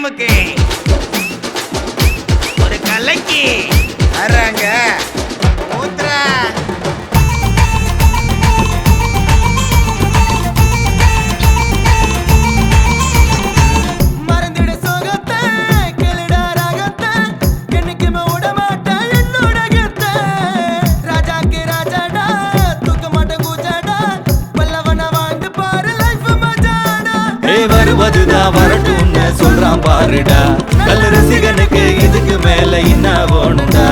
டைமுக்கு ஒரு கலைக்கு வர்றாங்க ஊத்துறா. மறந்துட சோகத்தை கேளுடா ராகத்தை என்னைக்குமே விட மாட்டேன் என்னோட கத்தை ராஜாக்கு ராஜாடா தூக்க மாட்டேன் கூச்சாடா பல்லவன வாழ்ந்து பாரு லைஃப் மஜாடா வருவதுதான் வரட்டும்னு சொல்றான் பாருடா கல்லு ரசிகனுக்கு இதுக்கு மேல என்ன வேணும்டா